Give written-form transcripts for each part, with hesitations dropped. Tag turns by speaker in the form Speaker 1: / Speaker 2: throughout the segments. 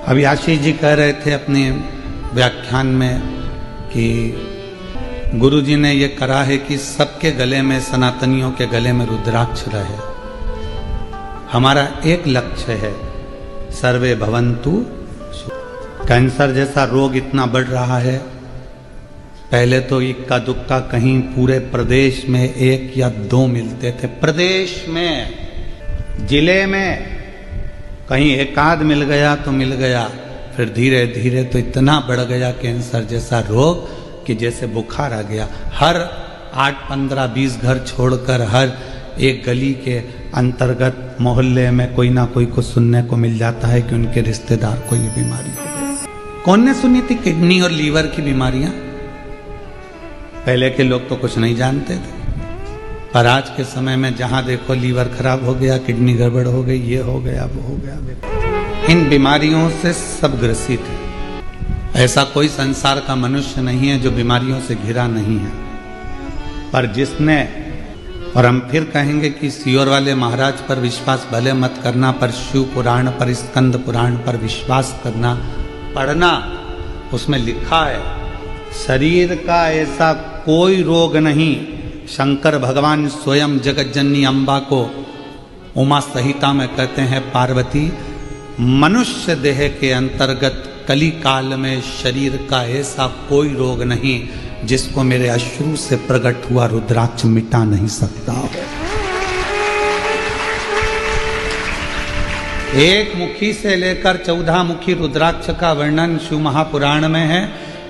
Speaker 1: अभी आशीष जी कह रहे थे अपने व्याख्यान में कि गुरु जी ने ये करा है कि सबके गले में, सनातनियों के गले में रुद्राक्ष रहे। हमारा एक लक्ष्य है, सर्वे भवन्तु। कैंसर जैसा रोग इतना बढ़ रहा है, पहले तो इक्का दुक्का कहीं पूरे प्रदेश में 1 या 2 मिलते थे, प्रदेश में, जिले में कहीं 1 आध मिल गया तो मिल गया। फिर धीरे धीरे तो इतना बढ़ गया कैंसर जैसा रोग कि जैसे बुखार आ गया। हर 8, 15, 20 घर छोड़कर हर एक गली के अंतर्गत मोहल्ले में कोई ना कोई को सुनने को मिल जाता है कि उनके रिश्तेदार को ये बीमारी हो गई। कौन ने सुनी थी किडनी और लीवर की बीमारियां? पहले के लोग तो कुछ नहीं जानते थे, पर आज के समय में जहां देखो लीवर खराब हो गया, किडनी गड़बड़ हो गई, ये हो गया, वो हो गया। इन बीमारियों से सब ग्रसित है। ऐसा कोई संसार का मनुष्य नहीं है जो बीमारियों से घिरा नहीं है। पर जिसने, और हम फिर कहेंगे कि सियोर वाले महाराज पर विश्वास भले मत करना, पर शिव पुराण पर, स्कंद पुराण पर विश्वास करना, पढ़ना। उसमें लिखा है शरीर का ऐसा कोई रोग नहीं। शंकर भगवान स्वयं जगत जननी अम्बा को उमा संहिता में कहते हैं, पार्वती मनुष्य देह के अंतर्गत कली काल में शरीर का ऐसा कोई रोग नहीं जिसको मेरे अश्रु से प्रकट हुआ रुद्राक्ष मिटा नहीं सकता। एक मुखी से लेकर 14 मुखी रुद्राक्ष का वर्णन शिव महापुराण में है।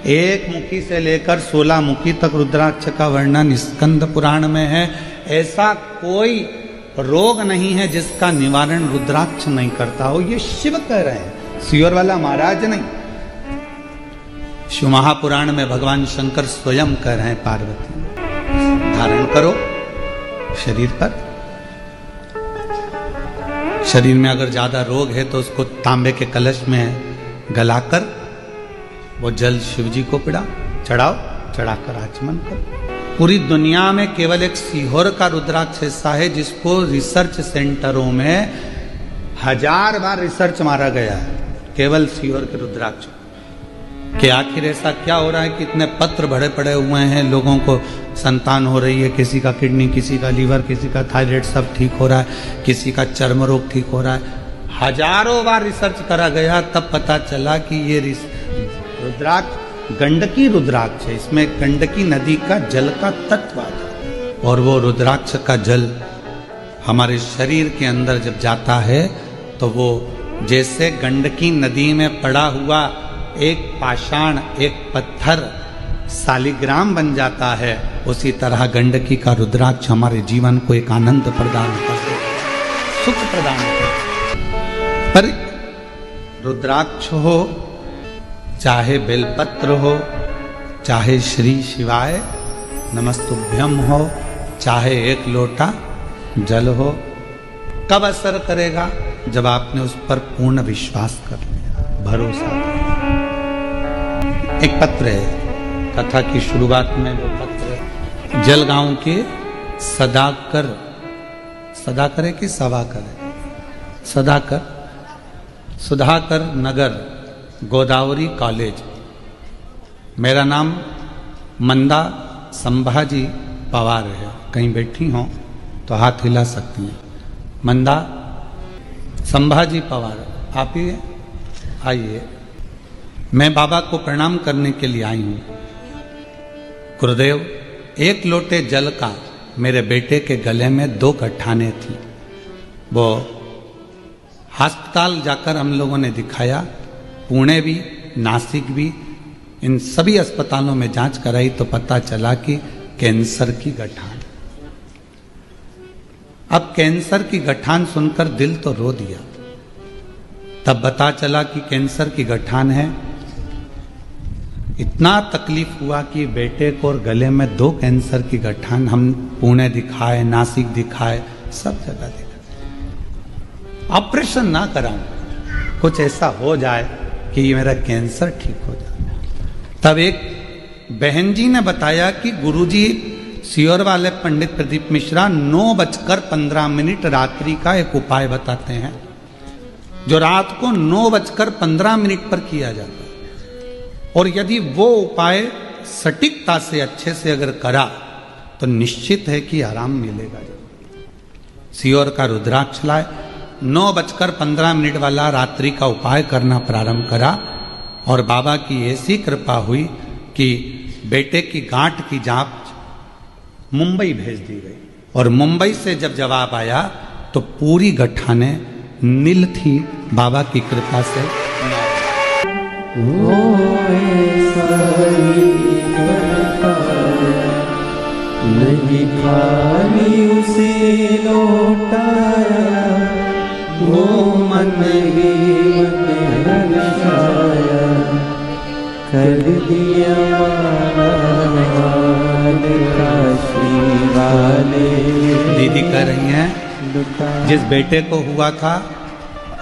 Speaker 1: एक मुखी से लेकर 16 मुखी तक रुद्राक्ष का वर्णन स्कंद पुराण में है। ऐसा कोई रोग नहीं है जिसका निवारण रुद्राक्ष नहीं करता हो। ये शिव कह रहे हैं, सियोर वाला महाराज नहीं। शिव महापुराण में भगवान शंकर स्वयं कह रहे हैं, पार्वती धारण करो शरीर पर। शरीर में अगर ज्यादा रोग है तो उसको तांबे के कलश में गलाकर वो जल शिव जी को चढ़ाओ, चढ़ाकर आचमन करो। पूरी दुनिया में केवल एक सीहोर का रुद्राक्ष ऐसा है जिसको रिसर्च सेंटरों में 1000 बार रिसर्च मारा गया है, केवल सीहोर के रुद्राक्ष कि आखिर ऐसा क्या हो रहा है कि इतने पत्र भरे पड़े हुए हैं, लोगों को संतान हो रही है, किसी का किडनी, किसी का लीवर, किसी का थायराइड सब ठीक हो रहा है, किसी का चर्म रोग ठीक हो रहा है। हजारों बार रिसर्च करा गया, तब पता चला कि ये रुद्राक्ष गंडकी रुद्राक्ष है। इसमें गंडकी नदी का जल का तत्व आता है और वो रुद्राक्ष का जल हमारे शरीर के अंदर जब जाता है तो वो जैसे गंडकी नदी में पड़ा हुआ एक पाषाण, एक पत्थर सालिग्राम बन जाता है, उसी तरह गंडकी का रुद्राक्ष हमारे जीवन को एक आनंद प्रदान करता है, सुख प्रदान करता है। पर रुद्राक्ष हो, चाहे बेलपत्र हो, चाहे श्री शिवाय नमस्तुभ्यम हो, चाहे 1 लोटा जल हो, कब असर करेगा? जब आपने उस पर पूर्ण विश्वास कर लिया, भरोसा। एक पत्र है, कथा की शुरुआत में वो पत्र है, जलगांव के सदाकर, सदाकर है कि सवाकर है, सदाकर, सुधाकर नगर, गोदावरी कॉलेज। मेरा नाम मंदा संभाजी पवार है। कहीं बैठी हो तो हाथ हिला सकती हैं। मंदा संभाजी पवार, आप ही आइए। मैं बाबा को प्रणाम करने के लिए आई हूँ। गुरुदेव, 1 लोटे जल का मेरे बेटे के गले में 2 गठाने थी। वो अस्पताल जाकर हम लोगों ने दिखाया, पुणे भी, नासिक भी, इन सभी अस्पतालों में जांच कराई तो पता चला कि कैंसर की गठान। अब कैंसर की गठान सुनकर दिल तो रो दिया। तब पता चला कि कैंसर की गठान है। इतना तकलीफ हुआ कि बेटे को और गले में 2 कैंसर की गठान। हम पुणे दिखाए, नासिक दिखाए, सब जगह दिखाए। ऑपरेशन ना कराऊं, कुछ ऐसा हो जाए कि ये मेरा कैंसर ठीक हो जाए। तब एक बहन जी ने बताया कि गुरुजी सियोर वाले पंडित प्रदीप मिश्रा 9:15 रात्रि का एक उपाय बताते हैं। जो रात को 9:15 पर किया जाता है। और यदि वो उपाय सटीकता से अच्छे से अगर करा तो निश्चित है कि आराम मिलेगा। सीहोर का रुद्राक्ष लाए, 9:15 वाला रात्रि का उपाय करना प्रारंभ करा और बाबा की ऐसी कृपा हुई कि बेटे की गांठ की जांच मुंबई भेज दी गई और मुंबई से जब जवाब आया तो पूरी गठाने नील थी बाबा की कृपा से।
Speaker 2: नहीं खाली उसे लौटाया, वो मन ही मन रचाया, कर दिया काशी वाले।
Speaker 1: दीदी कह रही हैं जिस बेटे को हुआ था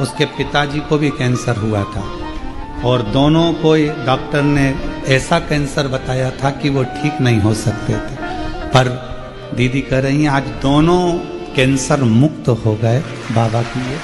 Speaker 1: उसके पिताजी को भी कैंसर हुआ था और दोनों को डॉक्टर ने ऐसा कैंसर बताया था कि वो ठीक नहीं हो सकते थे, पर दीदी कह रही हैं आज दोनों कैंसर मुक्त हो गए बाबा की ये